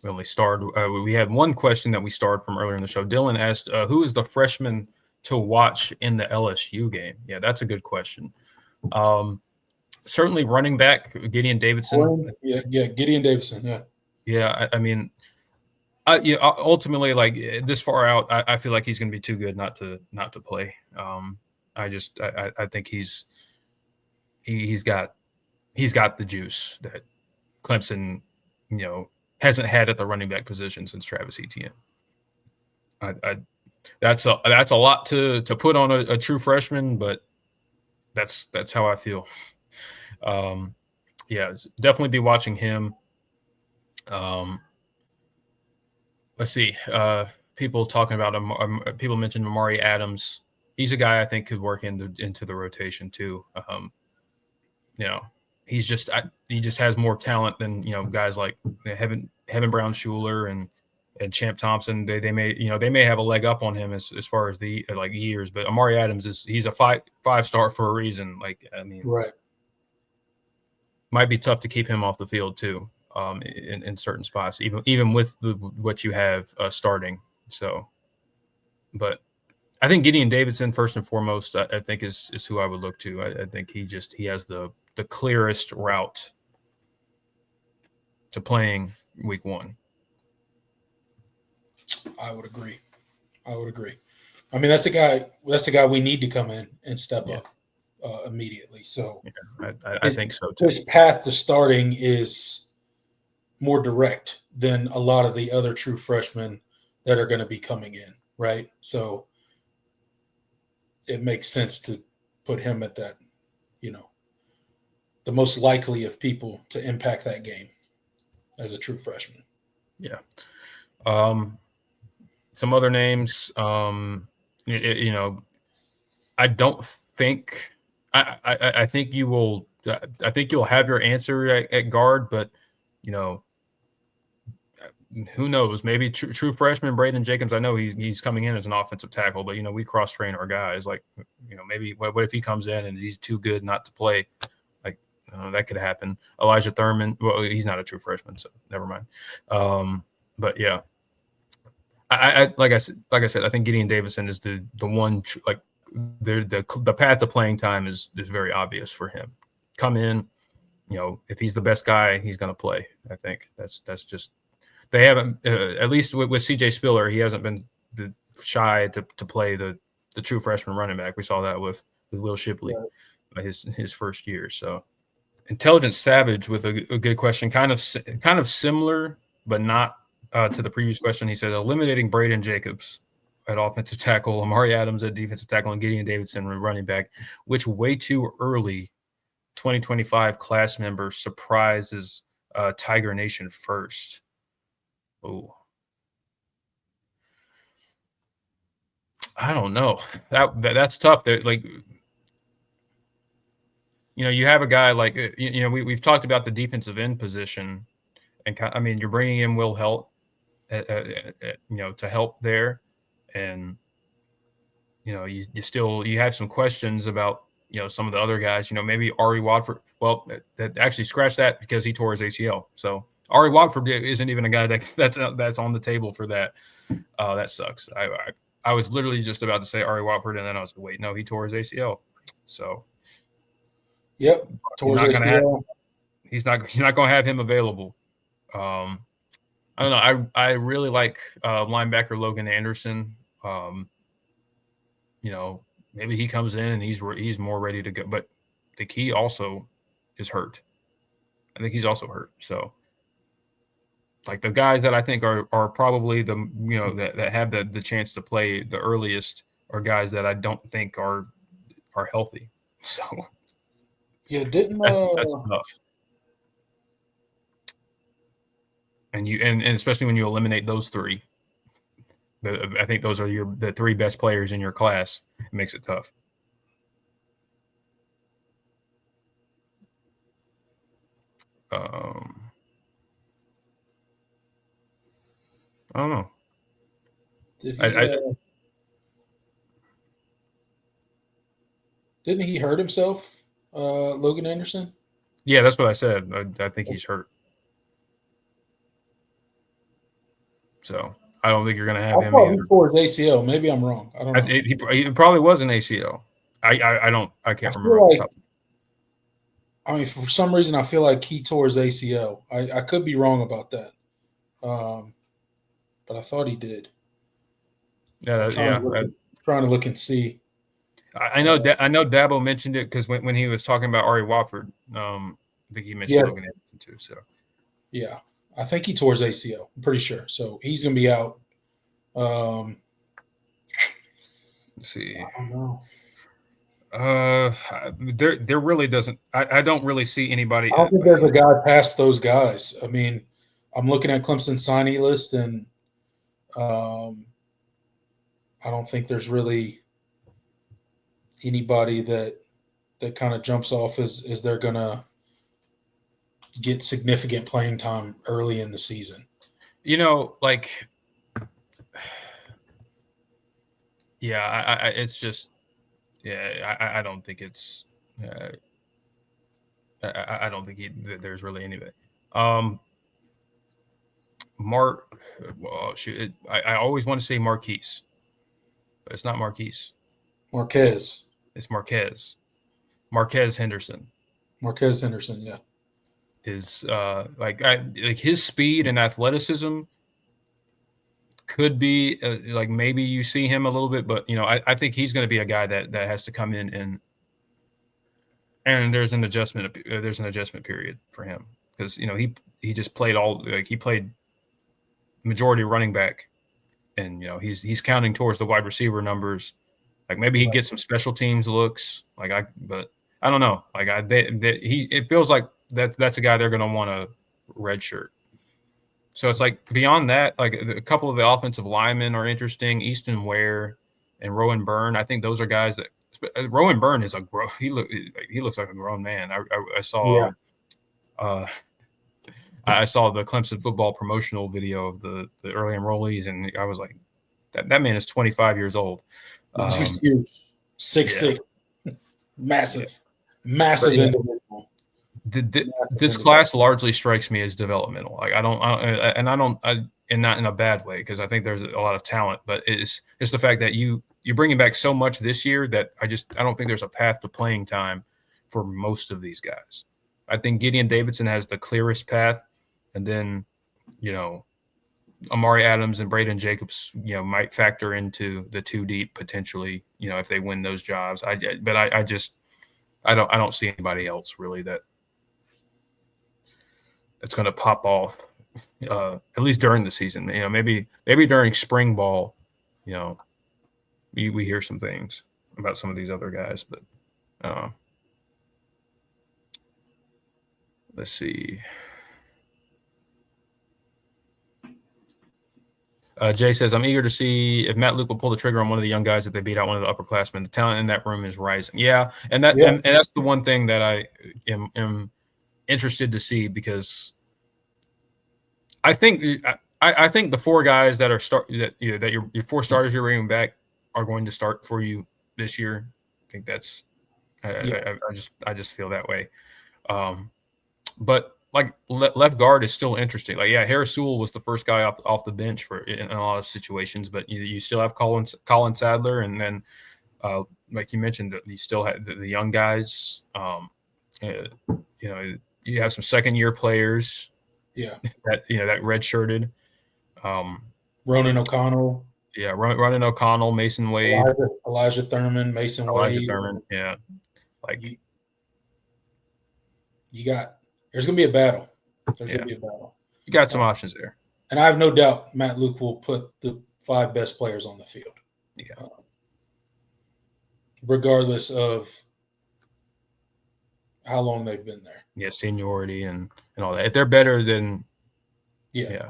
We only starred. We had one question that we starred from earlier in the show. Dylan asked, "Who is the freshman to watch in the LSU game?" Yeah, that's a good question. Certainly, running back Gideon Davidson. Yeah, Gideon Davidson. Yeah, Yeah, I mean, ultimately, like this far out, I feel like he's going to be too good not to play. I think he's got the juice that Clemson, hasn't had at the running back position since Travis Etienne. That's a lot to put on a true freshman, but that's how I feel. Yeah, definitely be watching him. Let's see. People talking about him. People mentioned Amari Adams. He's a guy I think could work into the rotation too. You know, he just has more talent than guys like Heaven Brown Schuler and Champ Thompson. They may have a leg up on him as far as the like years, but Amari Adams he's a five star for a reason. Like I mean, right. might be tough to keep him off the field too. In certain spots, even with what you have starting. So, but I think Gideon Davidson first and foremost, I think is who I would look to. I think he has the clearest route to playing week one. I would agree. I mean, that's a guy. That's a guy we need to come in and step Yeah. up immediately. So Yeah, I think so too. his path to starting is more direct than a lot of the other true freshmen that are going to be coming in, right? So it makes sense to put him at that, you know, the most likely of people to impact that game as a true freshman. Yeah. Some other names. I don't think. I think you will. I think you'll have your answer at guard, but you know, who knows? Maybe true freshman Braden Jacobs. I know he's coming in as an offensive tackle, but we cross train our guys. Like maybe what if he comes in and he's too good not to play? Like that could happen. Elijah Thurman. Well, he's not a true freshman, so never mind. But yeah, I like I said, I think Gideon Davidson is the one like the path to playing time is very obvious for him. Come in, if he's the best guy, he's going to play. I think that's just they haven't at least with CJ Spiller, he hasn't been shy to play the true freshman running back. We saw that with Will Shipley his first year. So Intelligent Savage with a good question, kind of similar, but not to the previous question. He said eliminating Braden Jacobs at offensive tackle, Amari Adams at defensive tackle, and Gideon Davidson running back, which way too early 2025 class member surprises Tiger Nation first. Oh, I don't know. That's tough. Like, you have a guy like we've talked about the defensive end position, and I mean you're bringing in Will Helt, to help there, and you have some questions about some of the other guys. Maybe Ari Watford. Well, that actually scratch that because he tore his ACL. So Ari Watford isn't even a guy that's on the table for that. That sucks. I was literally just about to say Ari Watford, and then I was like, wait, no, he tore his ACL. So yep, tore his ACL. You're not going to have him available. I don't know. I really like linebacker Logan Anderson. Maybe he comes in and he's more ready to go. But the key also is hurt. I think he's also hurt. So, like the guys that I think are probably the that have the chance to play the earliest are guys that I don't think are healthy. So, yeah, didn't that's tough. And especially when you eliminate those three, I think those are the three best players in your class. It makes it tough. I don't know. Didn't he hurt himself, Logan Anderson? Yeah, that's what I said. I think he's hurt. So I don't think you're going to have I him thought he either. tore his ACL. Maybe I'm wrong. I don't know. He probably was an ACL. I can't remember feel off the like, top. I mean, for some reason, I feel like he tore his ACL. I could be wrong about that, but I thought he did. Yeah, Trying to look and see. I know Dabo mentioned it because when he was talking about Ari Watford, I think he mentioned Logan Anderson too. So yeah, I think he tore his ACL. I'm pretty sure. So he's going to be out. let's see. I don't know. There really doesn't. I don't really see anybody. I don't think there's a guy past those guys. I mean, I'm looking at Clemson signee list, and I don't think there's really anybody that kind of jumps off as they're gonna get significant playing time early in the season. Like, yeah, it's just, yeah, I don't think it's. I don't think there's really anybody. Mark, well, shoot, I always want to say Marquise, but it's not Marquise. Marquez. It's Marquez. Marquez Henderson. Marquez Henderson, yeah. Is like his speed and athleticism could be like maybe you see him a little bit, but I think he's going to be a guy that has to come in and there's an adjustment period for him because he just played he played majority running back, and he's counting towards the wide receiver numbers. Like maybe he gets some special teams looks. But I don't know. Like it feels like that's a guy they're going to want to redshirt. So it's like beyond that, like a couple of the offensive linemen are interesting. Easton Ware and Rowan Byrne. I think those are guys that Rowan Byrne is he looks like a grown man. I saw. Yeah. I saw the Clemson football promotional video of the early enrollees, and I was like, that man is 25 years old. He's huge. 6'6", massive individual. This class largely strikes me as developmental. Like and not in a bad way, because I think there's a lot of talent, but it's the fact that you're bringing back so much this year that I don't think there's a path to playing time for most of these guys. I think Gideon Davidson has the clearest path, and then Amari Adams and Braden Jacobs might factor into the two deep potentially if they win those jobs. I don't see anybody else really that's going to pop off, at least during the season. Maybe during spring ball, we hear some things about some of these other guys, but let's see. Jay says, I'm eager to see if Matt Luke will pull the trigger on one of the young guys that they beat out one of the upperclassmen. The talent in that room is rising. Yeah, and that's the one thing that I am interested to see, because I think the four guys that are your four starters you're bringing back are going to start for you this year. I think that's I just feel that way. But like left guard is still interesting. Like, yeah, Harris Sewell was the first guy off the bench in a lot of situations, but you still have Colin Sadler, and then like you mentioned, you still have the young guys. You have some second-year players. Yeah. That redshirted. Ronan O'Connell. Yeah, Ronan O'Connell, Mason Wade, Elijah Thurman, Mason Wade. Thurman. Yeah, like you got. There's gonna be a battle. Gonna be a battle. You got some options there, and I have no doubt Matt Luke will put the 5 best players on the field. Yeah. Regardless of how long they've been there. Yeah, seniority and all that. If they're better, then yeah.